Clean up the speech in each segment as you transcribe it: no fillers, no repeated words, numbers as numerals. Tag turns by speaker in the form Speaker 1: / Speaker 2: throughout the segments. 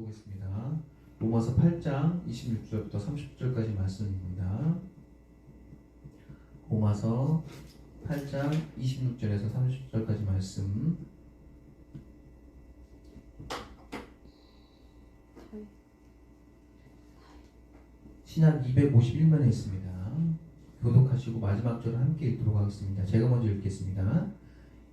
Speaker 1: 보겠습니다. 로마서 8장 26절부터 30절까지 말씀입니다. 로마서 8장 26절에서 30절까지 말씀. 신약 251면에 있습니다. 교독하시고 마지막 절을 함께 읽도록 하겠습니다. 제가 먼저 읽겠습니다.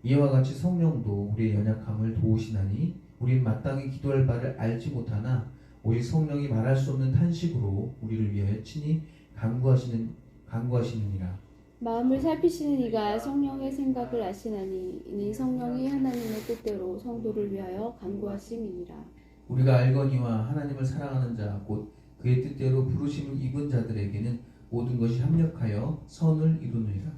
Speaker 1: 이와 같이 성령도 우리의 연약함을 도우시나니 우리는 마땅히 기도할 바를 알지 못하나 오직 성령이 말할 수 없는 탄식으로 우리를 위하여 친히 간구하시느니라.
Speaker 2: 마음을 살피시는 이가 성령의 생각을 아시나니 이는 성령이 하나님의 뜻대로 성도를 위하여 간구하심이니라.
Speaker 1: 우리가 알거니와 하나님을 사랑하는 자 곧 그의 뜻대로 부르심을 입은 자들에게는 모든 것이 합력하여 선을 이루느니라.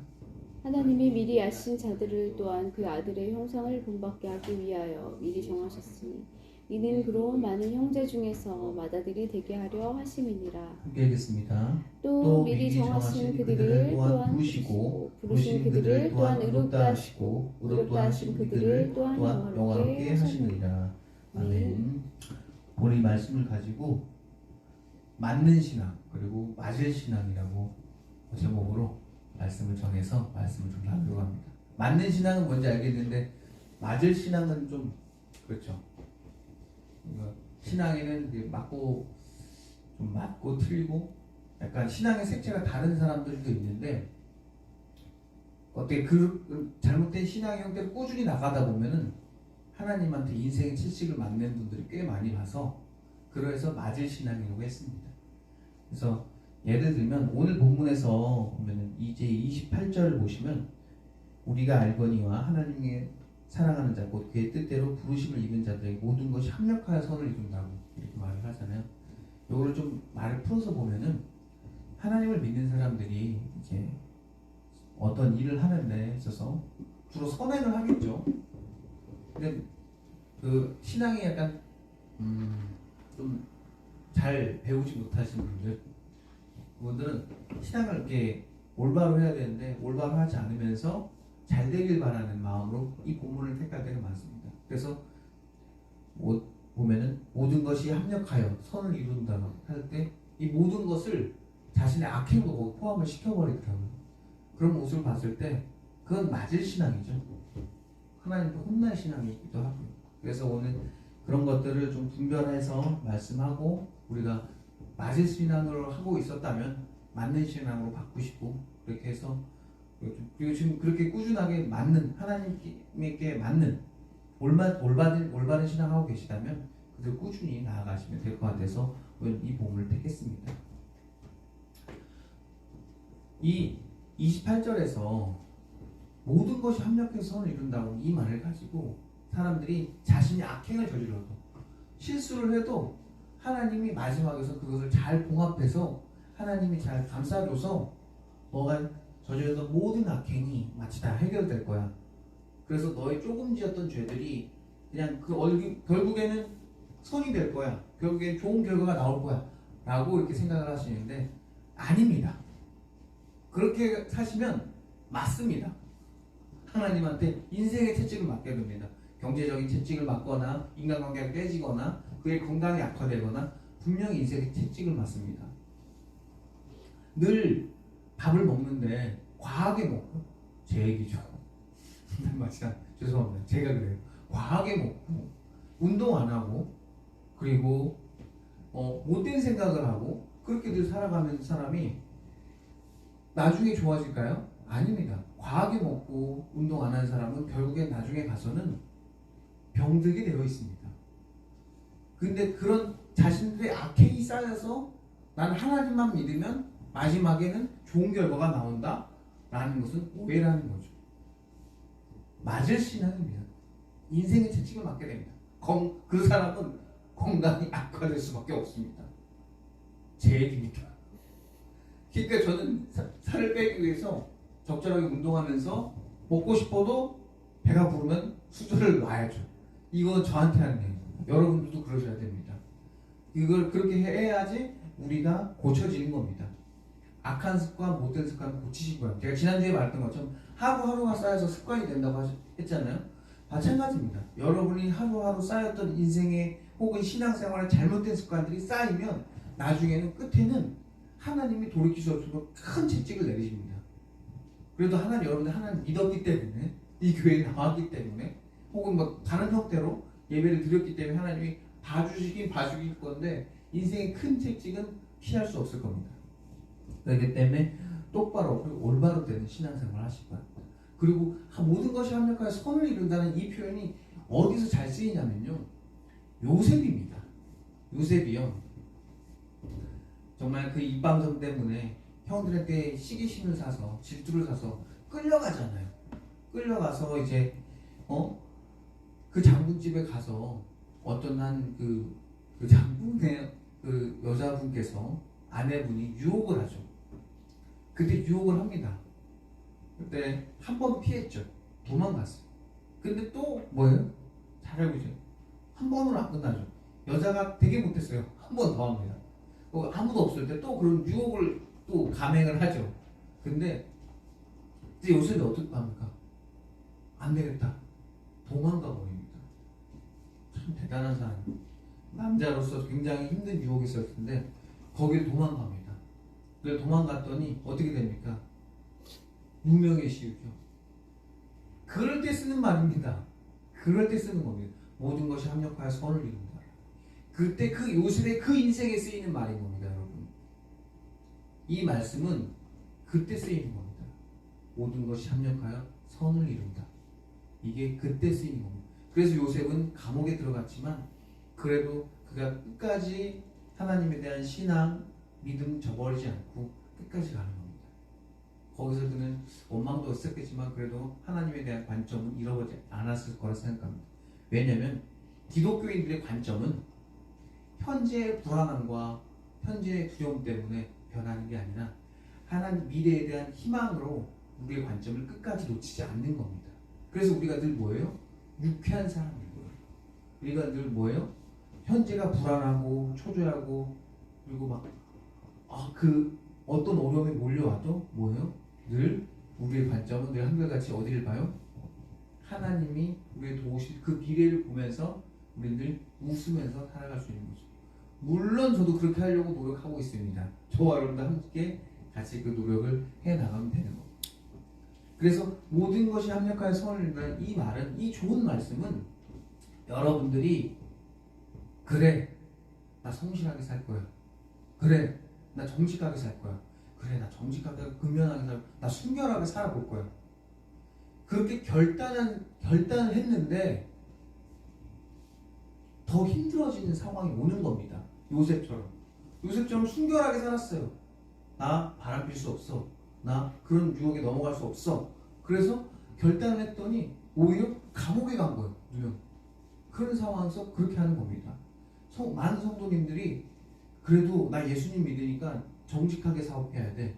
Speaker 2: 하나님이 미리 아신 자들을 또한 그 아들의 형상을 본받게 하기 위하여 미리 정하셨으니 이는 그로 많은 형제 중에서 맏아들이 되게 하려 하심이니라.
Speaker 1: 함께 읽겠습니다.
Speaker 2: 또 미리 정하신 그들을 또한 부르시고 부르신 그들을 또한 의롭다 하시고 의롭다 하신 그들을 또한 영화롭게 하시느니라.
Speaker 1: 아멘. 오늘 이 말씀을 가지고 맞는 신앙 그리고 맞을 신앙이라고 제목으로 말씀을 정해서 말씀을 좀 나누려고 합니다. 맞는 신앙은 뭔지 알겠는데 맞을 신앙은 좀 그렇죠. 신앙에는 맞고 좀 맞고 틀리고 약간 신앙의 색채가 다른 사람들도 있는데 어떻게 그 잘못된 신앙의 형태를 꾸준히 나가다 보면은 하나님한테 인생의 채찍을 맞는 분들이 꽤 많이 봐서 그래서 맞을 신앙이라고 했습니다. 그래서 예를 들면 오늘 본문에서 보면은 이제 28절을 보시면 우리가 알거니와 하나님의 사랑하는 자 곧 그의 뜻대로 부르심을 입은 자들에게 모든 것이 합력하여 선을 이룬다고 이렇게 말을 하잖아요. 이거를 좀 말을 풀어서 보면은 하나님을 믿는 사람들이 이제 어떤 일을 하는 데 있어서 주로 선행을 하겠죠. 근데 그 신앙이 약간 좀 잘 배우지 못하신 분들 그분들은 신앙을 이렇게 올바로 해야 되는데 올바로 하지 않으면서 잘 되길 바라는 마음으로 이 본문을 택할 때가 많습니다. 그래서 보면은 모든 것이 합력하여 선을 이룬다고 할 때 이 모든 것을 자신의 악행으로 포함을 시켜버리더라고요. 그런 모습을 봤을 때 그건 맞을 신앙이죠. 하나님도 혼날 신앙이기도 하고요. 그래서 오늘 그런 것들을 좀 분별해서 말씀하고 우리가 맞을 신앙으로 하고 있었다면 맞는 신앙으로 바꾸시고 그렇게 해서 그리고 지금 그렇게 꾸준하게 맞는 하나님께 맞는 올바른 신앙하고 계시다면 그들 꾸준히 나아가시면 될 것 같아서 이 본문을 택했습니다. 이 28절에서 모든 것이 합력해서 선을 이룬다고 이 말을 가지고 사람들이 자신이 악행을 저질러도 실수를 해도 하나님이 마지막에서 그것을 잘 봉합해서 하나님이 잘 감싸줘서 너가 저질렀던 모든 악행이 마치 다 해결될 거야. 그래서 너의 조금 지었던 죄들이 그냥 결국에는 선이 될 거야. 결국엔 좋은 결과가 나올 거야. 라고 이렇게 생각을 하시는데 아닙니다. 그렇게 사시면 맞습니다. 하나님한테 인생의 채찍을 맞게 됩니다. 경제적인 채찍을 맞거나 인간관계가 깨지거나 그의 건강이 악화되거나 분명히 인생의 채찍을 맞습니다. 늘 밥을 먹는데 과하게 먹고 제 얘기죠. 죄송합니다. 제가 그래요. 과하게 먹고 운동 안 하고 그리고 못된 생각을 하고 그렇게 늘 살아가는 사람이 나중에 좋아질까요? 아닙니다. 과하게 먹고 운동 안 하는 사람은 결국에 나중에 가서는 병들게 되어 있습니다. 근데 그런 자신들의 악행이 쌓여서 난 하나님만 믿으면 마지막에는 좋은 결과가 나온다 라는 것은 오해라는 거죠. 맞을 신앙입니다. 인생의 채찍을 맞게 됩니다. 그 사람은 건강이 악화될 수밖에 없습니다. 제 얘기입니다. 그러니까 저는 살을 빼기 위해서 적절하게 운동하면서 먹고 싶어도 배가 부르면 수저를 놔야죠. 이건 저한테 하는 얘기예요. 여러분들도 그러셔야 됩니다. 이걸 그렇게 해야지 우리가 고쳐지는 겁니다. 악한 습관, 못된 습관을 고치실 거예요. 제가 지난주에 말했던 것처럼 하루하루가 쌓여서 습관이 된다고 했잖아요. 마찬가지입니다. 여러분이 하루하루 쌓였던 인생의 혹은 신앙생활에 잘못된 습관들이 쌓이면 나중에는 끝에는 하나님이 돌이킬 수 없어서 큰 채찍을 내리십니다. 그래도 여러분들 하나님 믿었기 때문에, 이 교회에 나왔기 때문에, 혹은 뭐 다른 형태로 예배를 드렸기 때문에 하나님이 봐주시긴 봐주실 건데 인생의 큰 채찍은 피할 수 없을 겁니다. 그렇기 때문에 똑바로 그리고 올바로 되는 신앙생활을 하실 거예요. 그리고 모든 것이 합력하여 선을 이룬다는 이 표현이 어디서 잘 쓰이냐면요, 요셉입니다. 요셉이요, 정말 그 입방정 때문에 형들한테 시기심을 사서 질투를 사서 끌려가잖아요. 끌려가서 이제 그 장군집에 가서 어떤 그 장군의 그 여자분께서, 아내분이 유혹을 하죠. 그때 유혹을 합니다. 그때 한 번 피했죠. 도망갔어요. 근데 또 뭐예요? 잘 알고 있어요. 한 번으로 안 끝나죠. 여자가 되게 못했어요. 한 번 더 합니다. 아무도 없을 때 또 그런 유혹을 또 감행을 하죠. 근데 이제 요셉이 어떻게 합니까? 안 되겠다. 도망가 버립니다. 참 대단한 사람. 남자로서 굉장히 힘든 유혹이 있었을 텐데 거기를 도망갑니다. 그래서 도망갔더니 어떻게 됩니까? 무명의 시유죠. 그럴 때 쓰는 말입니다. 그럴 때 쓰는 겁니다. 모든 것이 합력하여 선을 이룬다. 그때 그 요셉의 그 인생에 쓰이는 말인 겁니다, 여러분. 이 말씀은 그때 쓰이는 겁니다. 모든 것이 합력하여 선을 이룬다. 이게 그때 쓰이는 겁니다. 그래서 요셉은 감옥에 들어갔지만 그래도 그가 끝까지 하나님에 대한 신앙, 믿음 저버리지 않고 끝까지 가는 겁니다. 거기서 그는 원망도 있었겠지만 그래도 하나님에 대한 관점은 잃어버리지 않았을 거라 생각합니다. 왜냐하면 기독교인들의 관점은 현재의 불안함과 현재의 두려움 때문에 변하는 게 아니라 하나님 미래에 대한 희망으로 우리의 관점을 끝까지 놓치지 않는 겁니다. 그래서 우리가 늘 뭐예요? 유쾌한 사람이고요. 우리가 늘 뭐예요? 현재가 불안하고 초조하고 그리고 막 그 어떤 어려움이 몰려와도 뭐예요? 늘 우리의 관점은 늘 한결같이 어디를 봐요? 하나님이 우리의 도우실 그 미래를 보면서 우리는 늘 웃으면서 살아갈 수 있는 거죠. 물론 저도 그렇게 하려고 노력하고 있습니다. 저와 여러분들 함께 같이 그 노력을 해나가면 되는 겁니다. 그래서 모든 것이 합력하여 선을 이룬다는 이 말은, 이 좋은 말씀은 여러분들이 그래 나 성실하게 살 거야, 그래 나 정직하게 살 거야, 그래 나 정직하게 근면하게 나 순결하게 살아볼 거야, 그렇게 결단을 했는데 더 힘들어지는 상황이 오는 겁니다. 요셉처럼 순결하게 살았어요. 나 바람 필 수 없어, 나 그런 유혹에 넘어갈 수 없어. 그래서 결단을 했더니 오히려 감옥에 간 거예요. 그런 상황에서 그렇게 하는 겁니다. 많은 성도님들이 그래도 나 예수님 믿으니까 정직하게 사업해야 돼,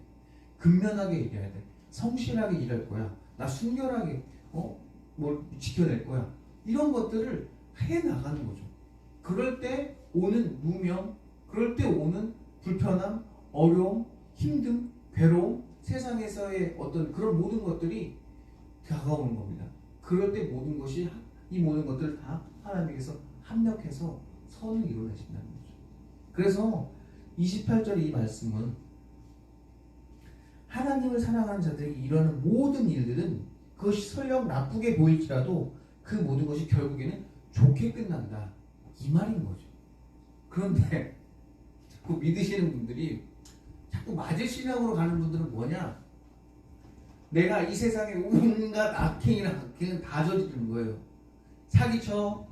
Speaker 1: 근면하게 일해야 돼, 성실하게 일할 거야, 나 순결하게 뭘 지켜낼 거야, 이런 것들을 해 나가는 거죠. 그럴 때 오는 무명, 그럴 때 오는 불편함, 어려움, 힘듦, 괴로움, 세상에서의 어떤 그런 모든 것들이 다가오는 겁니다. 그럴 때 이 모든 것들을 다 하나님께서 합력해서 선을 이루어내신다는 거죠. 그래서 28절 이 말씀은 하나님을 사랑하는 자들이 이루는 모든 일들은 그것이 설령 나쁘게 보일지라도 그 모든 것이 결국에는 좋게 끝난다, 이 말인 거죠. 그런데 자꾸 믿으시는 분들이 자꾸 맞을 신앙으로 가는 분들은 뭐냐? 내가 이 세상에 온갖 악행이나 악행은 다 저지르는 거예요. 사기쳐,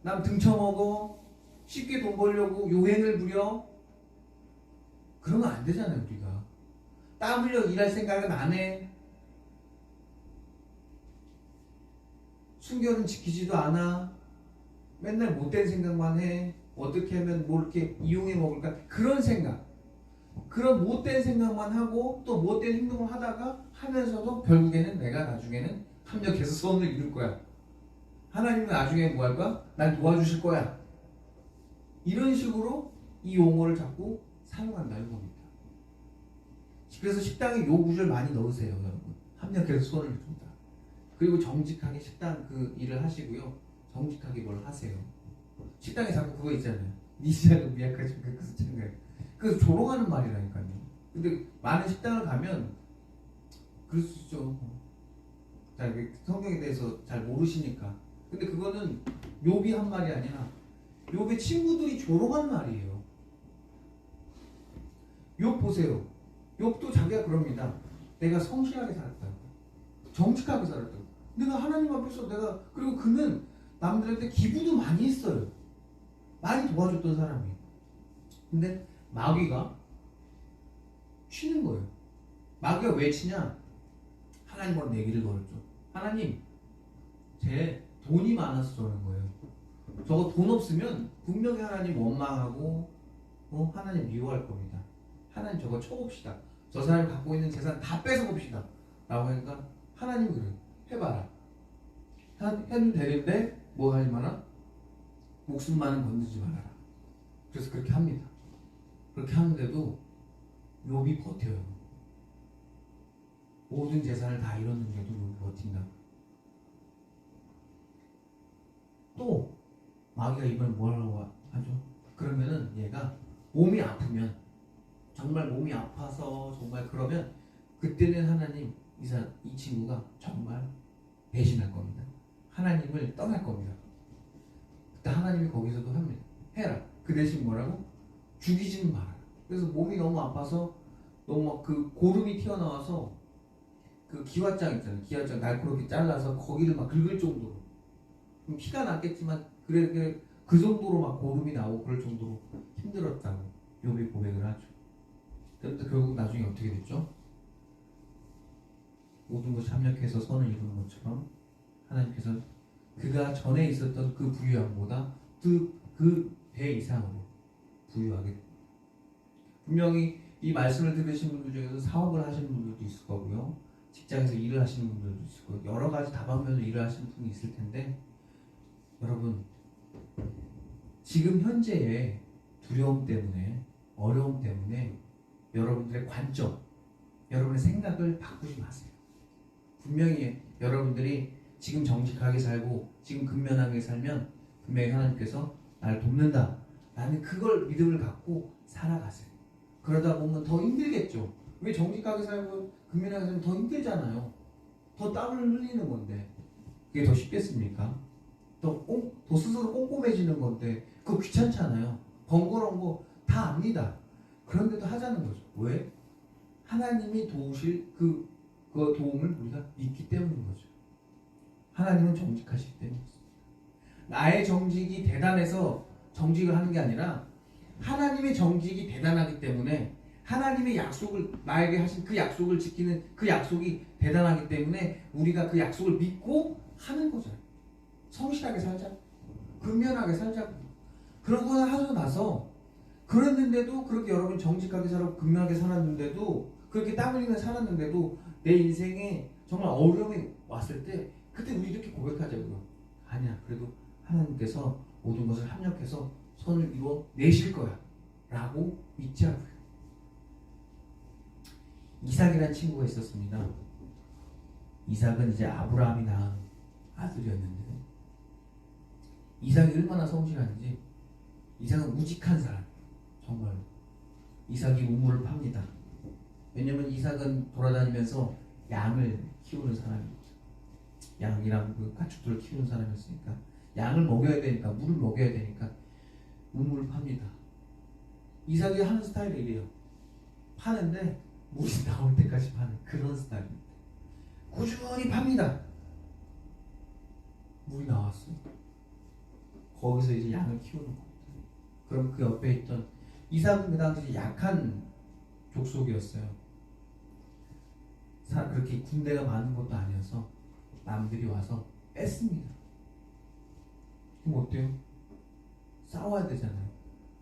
Speaker 1: 남 등쳐먹어, 쉽게 돈 벌려고 요행을 부려. 그러면 안 되잖아요. 우리가 땀 흘려 일할 생각은 안 해. 순결은 지키지도 않아. 맨날 못된 생각만 해. 어떻게 하면 뭐 이렇게 이용해 먹을까, 그런 생각, 그런 못된 생각만 하고 또 못된 행동을 하면서도 결국에는 내가 나중에는 합력해서 선을 이룰 거야, 하나님은 나중에 뭐 할 거야? 날 도와주실 거야, 이런 식으로 이 용어를 자꾸 사용한다는 겁니다. 그래서 식당에 요 구절 많이 넣으세요, 여러분. 합력해서 선을 이룬다. 그리고 정직하게 식당 그 일을 하시고요, 정직하게 뭘 하세요. 식당에 자꾸 그거 있잖아요. 네 시작은 미약하지 그 스창가요. 그래서 조롱하는 말이라니까요. 근데 많은 식당을 가면 그럴 수 있죠. 자, 이게 성경에 대해서 잘 모르시니까. 근데 그거는 욥이 한 말이 아니라 욥의 친구들이 조롱한 말이에요. 욥 보세요. 욥도 자기가 그럽니다. 내가 성실하게 살았다. 정직하게 살았다. 내가 하나님 앞에서 내가 그리고 그는 남들한테 기부도 많이 했어요. 많이 도와줬던 사람이에요. 근데 마귀가 치는 거예요. 마귀가 왜 치냐? 하나님과 내기를 걸었죠. 하나님, 제 돈이 많아서 저런 거예요. 저거 돈 없으면 분명히 하나님 원망하고 하나님 미워할 겁니다. 하나님 저거 쳐봅시다. 저 사람이 갖고 있는 재산 다 뺏어봅시다. 라고 하니까 하나님 그래요. 해봐라. 해도 되는데 뭐 하지 마라? 목숨만은 건드지 말아라. 그래서 그렇게 합니다. 그렇게 하는데도 욥이 버텨요. 모든 재산을 다 잃었는데도 욥이 버틴다. 또 마귀가 이번에 뭐라고 하죠? 그러면은 얘가 몸이 아프면 정말 몸이 아파서 정말 그러면 그때는 하나님 이 친구가 정말 배신할 겁니다. 하나님을 떠날 겁니다. 그때 하나님이 거기서도 합니다. 해라. 그 대신 뭐라고? 죽이지는 마라. 그래서 몸이 너무 아파서 너무 막 그 고름이 튀어나와서 그 기왓장 있잖아요. 기왓장 날카롭게 잘라서 거기를 막 긁을 정도로 피가 났겠지만 그래 그 정도로 막 고름이 나오고 그럴 정도로 힘들었다고 욥이 고백을 하죠. 그런데 결국 나중에 어떻게 됐죠? 모든 것이 합력해서 선을 이루는 것처럼 하나님께서 그가 전에 있었던 그 부유함보다 그 배 이상으로 부유하게 됩니다. 분명히 이 말씀을 들으신 분들 중에서 사업을 하시는 분들도 있을 거고요. 직장에서 일을 하시는 분들도 있을 거고 여러 가지 다방면으로 일을 하시는 분이 있을 텐데 여러분 지금 현재의 두려움 때문에 어려움 때문에 여러분들의 관점 여러분의 생각을 바꾸지 마세요. 분명히 여러분들이 지금 정직하게 살고 지금 근면하게 살면 분명히 하나님께서 나를 돕는다 라는 그걸 믿음을 갖고 살아가세요. 그러다 보면 더 힘들겠죠. 왜 정직하게 살고 근면하게 살면 더 힘들잖아요. 더 땀을 흘리는 건데 그게 더 쉽겠습니까? 더 스스로 꼼꼼해지는 건데 그거 귀찮잖아요. 번거로운 거 다 압니다. 그런데도 하자는 거죠. 왜? 하나님이 도우실 그 도움을 우리가 믿기 때문인 거죠. 하나님은 정직하시기 때문입니다. 나의 정직이 대단해서 정직을 하는 게 아니라 하나님의 정직이 대단하기 때문에 하나님의 약속을 나에게 하신 그 약속을 지키는 그 약속이 대단하기 때문에 우리가 그 약속을 믿고 하는 거죠. 성실하게 살자. 근면하게 살자. 그러고 하고 나서 그랬는데도 그렇게 여러분 정직하게 살고 근면하게 살았는데도 그렇게 땀 흘리며 살았는데도 내 인생에 정말 어려움이 왔을 때 그때 우리 이렇게 고백하자고요. 아니야. 그래도 하나님께서 모든 것을 합력해서 선을 이루어 내실 거야. 라고 믿자고요. 이삭이라는 친구가 있었습니다. 이삭은 이제 아브라함이 낳은 아들이었는데 이삭이 얼마나 성실한지 이삭은 우직한 사람 정말 이삭이 우물을 팝니다. 왜냐면 이삭은 돌아다니면서 양을 키우는 사람이었죠. 양이랑 그 가축들을 키우는 사람이었으니까 양을 먹여야 되니까 물을 먹여야 되니까 우물을 팝니다. 이삭이 하는 스타일이 이래요. 파는데 물이 나올 때까지 파는 그런 스타일입니다. 꾸준히 팝니다. 물이 나왔어요. 거기서 이제 양을 키우는 겁니다. 그럼 그 옆에 있던 이삭은 그 당시 약한 족속이었어요. 그렇게 군대가 많은 것도 아니어서 남들이 와서 뺐습니다. 그럼 어때요? 싸워야 되잖아요.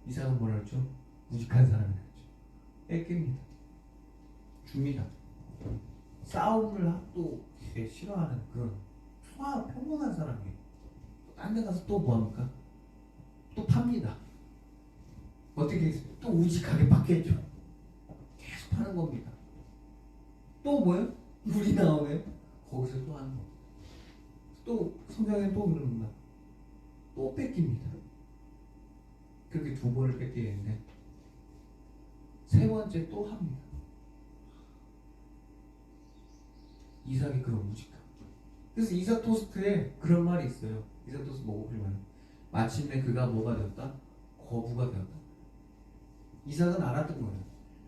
Speaker 1: 이삭은 뭐라 그랬죠? 무직한 사람이라 그랬죠. 뺏깁니다. 줍니다. 싸움을 또 싫어하는 그런 평온한 사람이에요. 딴 데 가서 또 뭐합니까? 또 팝니다. 어떻게 했어요? 또 우직하게 받겠죠. 계속 파는 겁니다. 또 뭐예요? 물이 나오네요. 거기서 또 하는 겁니다. 또 성경에 또 그럽니다. 또 뺏깁니다. 그렇게 두 번을 뺏게 되는데 세 번째 또 합니다. 이삭이 그런 무식함. 그래서 이삭 토스트에 그런 말이 있어요. 이삭 토스트 먹어보면 마침내 그가 뭐가 되었다? 거부가 되었다. 이삭은 알았던 거예요.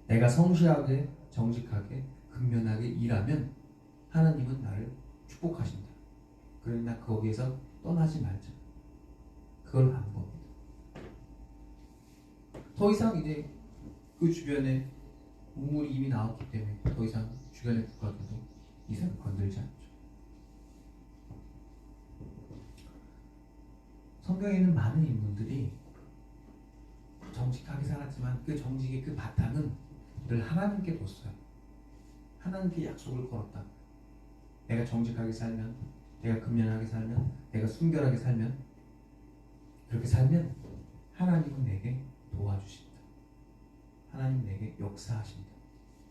Speaker 1: 내가 성실하게 정직하게 근면하게 일하면 하나님은 나를 축복하신다. 그러나 거기에서 떠나지 말자. 그걸 안 겁니다. 더 이상 이제 그 주변에 우물이 이미 나왔기 때문에 더 이상 주변의 국가들도 이삭을 건들지 않죠. 성경에 있는 많은 인물들이 정직하게 살았지만 그 정직의 그 바탕은 늘 하나님께 뒀어요. 하나님께 약속을 걸었다. 내가 정직하게 살면, 내가 근면하게 살면, 내가 순결하게 살면, 그렇게 살면 하나님은 내게 도와주신다. 하나님 내게 역사하신다.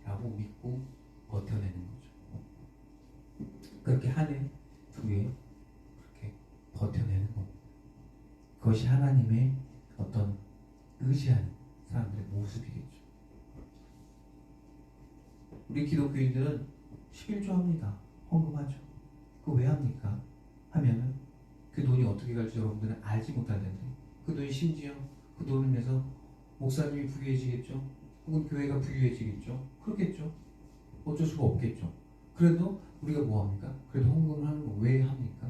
Speaker 1: 라고 믿고 버텨내는 거죠. 그렇게 한 해, 두 해, 그렇게 버텨내는 겁니다. 그것이 하나님의 어떤 의지하는 사람들의 모습이겠죠. 우리 기독교인들은 11조 합니다. 헌금하죠. 그거 왜 합니까? 하면은 그 돈이 어떻게 갈지 여러분들은 알지 못할 텐데 그 돈이 심지어 그 돈을 내서 목사님이 부유해지겠죠? 혹은 교회가 부유해지겠죠? 그렇겠죠? 어쩔 수가 없겠죠. 그래도 우리가 뭐 합니까? 그래도 헌금을 하는 거 왜 합니까?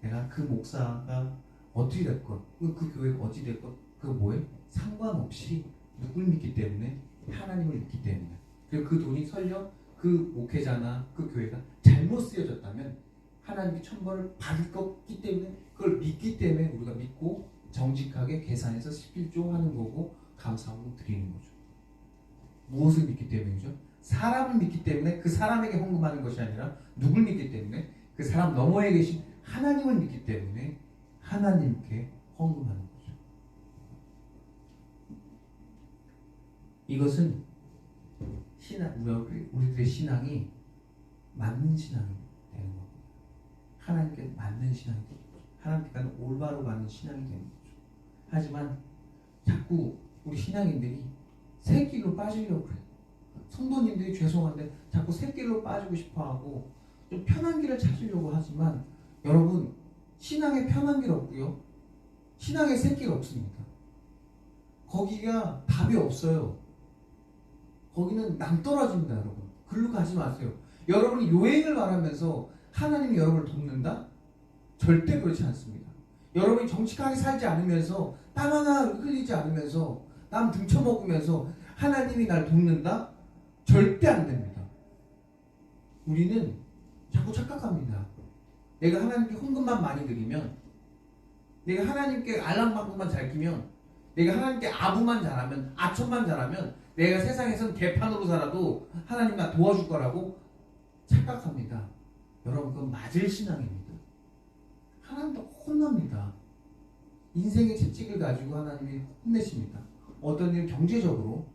Speaker 1: 내가 그 목사가 어찌 됐건 그 교회가 어찌 됐건 그거 뭐에 상관없이 누굴 믿기 때문에 하나님을 믿기 때문에 그리고 그 돈이 설령 그 목회자나 그 교회가 잘못 쓰여졌다면 하나님께 천벌을 받을 거기 때문에 그걸 믿기 때문에 우리가 믿고 정직하게 계산해서 11조 하는 거고 감사하고 드리는 거죠. 무엇을 믿기 때문이죠? 사람을 믿기 때문에 그 사람에게 헌금하는 것이 아니라 누굴 믿기 때문에 그 사람 너머에 계신 하나님을 믿기 때문에 하나님께 헌금하는 거죠. 이것은 우리들의 신앙이 맞는 신앙이 되는 겁니다. 하나님께 맞는 신앙이 되는 거죠. 하나님께는 올바로 가는 신앙이 되는 거죠. 하지만 자꾸 우리 신앙인들이 새 길로 빠지려고 그래요. 성도님들이 죄송한데 자꾸 새 길로 빠지고 싶어하고 좀 편한 길을 찾으려고 하지만 여러분 신앙에 편한 길 없고요. 신앙에 새 길 없습니다. 거기가 답이 없어요. 거기는 낭떠러집니다, 여러분. 글로 가지 마세요. 여러분이 요행을 말하면서 하나님이 여러분을 돕는다? 절대 그렇지 않습니다. 여러분이 정직하게 살지 않으면서 땀 하나 흘리지 않으면서 남 등쳐먹으면서 하나님이 날 돕는다? 절대 안 됩니다. 우리는 자꾸 착각합니다. 내가 하나님께 헌금만 많이 드리면 내가 하나님께 알람방구만 잘 끼면 내가 하나님께 아부만 잘하면 아첨만 잘하면 내가 세상에선 개판으로 살아도 하나님 나 도와줄 거라고 착각합니다. 여러분 그건 맞을 신앙입니다. 하나님도 혼납니다. 인생의 채찍을 가지고 하나님이 혼내십니다. 어떤 일 경제적으로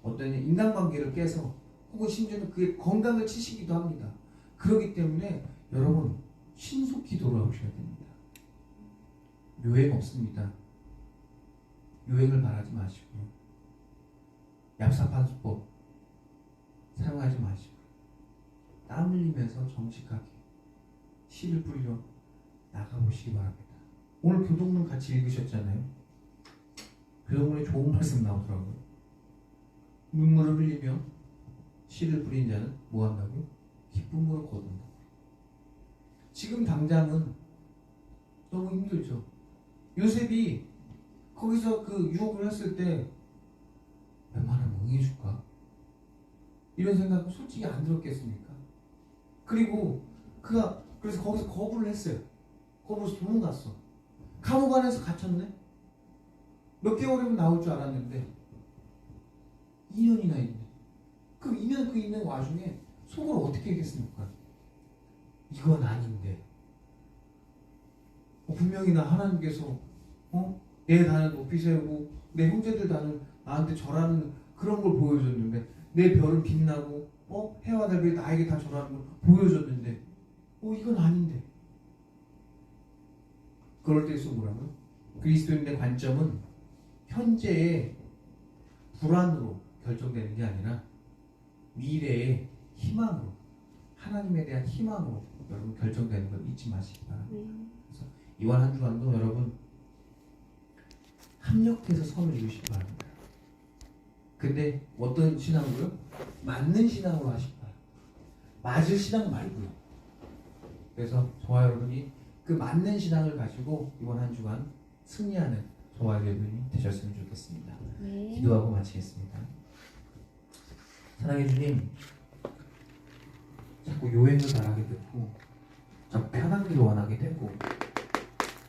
Speaker 1: 어떤 일 인간관계를 깨서 혹은 심지어는 그의 건강을 치시기도 합니다. 그렇기 때문에 여러분 신속히 돌아오셔야 됩니다. 요행 없습니다. 요행을 바라지 마시고요. 얍삽한 수법 사용하지 마시고 땀 흘리면서 정직하게 씨를 뿌리러 나가보시기 바랍니다. 오늘 교동문 같이 읽으셨잖아요. 교동문에 좋은 말씀 나오더라고요. 눈물을 흘리며 씨를 뿌린 자는 뭐 한다고요? 기쁨으로 거둔다. 지금 당장은 너무 힘들죠. 요셉이 거기서 그 유혹을 했을 때 웬만하면 응해줄까? 이런 생각은 솔직히 안 들었겠습니까? 그리고 그가 그래서 거기서 거부를 했어요. 거부해서 도망갔어. 감옥 안에서 갇혔네? 몇 개월이면 나올 줄 알았는데 2년이나 있네. 그 2년 그 있는 와중에 속으로 어떻게 했겠습니까? 이건 아닌데 분명히 나 하나님께서 내 단을 높이 세우고 내 형제들 단을 나한테 절하는 그런 걸 보여줬는데 내 별은 빛나고 해와 달이 나에게 다 절하는 걸 보여줬는데 이건 아닌데. 그럴 때일수록 뭐라고요? 그리스도인의 관점은 현재의 불안으로 결정되는 게 아니라 미래의 희망으로, 하나님에 대한 희망으로 여러분 결정되는 걸 잊지 마시기 바랍니다. 그래서 이번 한 주간도 여러분 합력해서 선을 이루시기 바랍니다. 근데 어떤 신앙으로요? 맞는 신앙으로 하시기 바랍니다. 맞을 신앙 말고요. 그래서 저와 여러분이 그 맞는 신앙을 가지고 이번 한 주간 승리하는 저와 여러분이 되셨으면 좋겠습니다.
Speaker 2: 네.
Speaker 1: 기도하고 마치겠습니다. 사랑해 주님, 자꾸 요행을 바라게 되고 자꾸 편한 길을 원하게 되고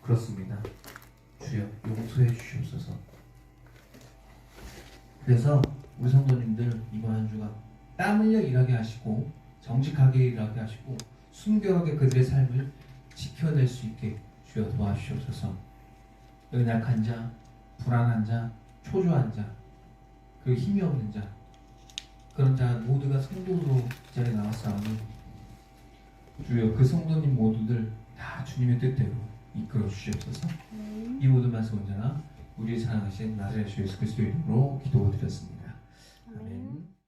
Speaker 1: 그렇습니다. 주여 용서해 주시옵소서. 그래서 우리 성도님들 이번 한 주간 땀 흘려 일하게 하시고 정직하게 일하게 하시고 순결하게 그들의 삶을 지켜낼 수 있게 주여 도와주시옵소서. 연약한 자, 불안한 자, 초조한 자, 그 힘이 없는 자, 그런 자 모두가 성도로 이 자리에 나왔사오니 주여 그 성도님 모두들 다 주님의 뜻대로 이끌어 주시옵소서. 이 모든 말씀 언제나 우리 사랑하신 나자렛 주 예수 그리스도의 이름으로 기도드렸습니다. 아멘.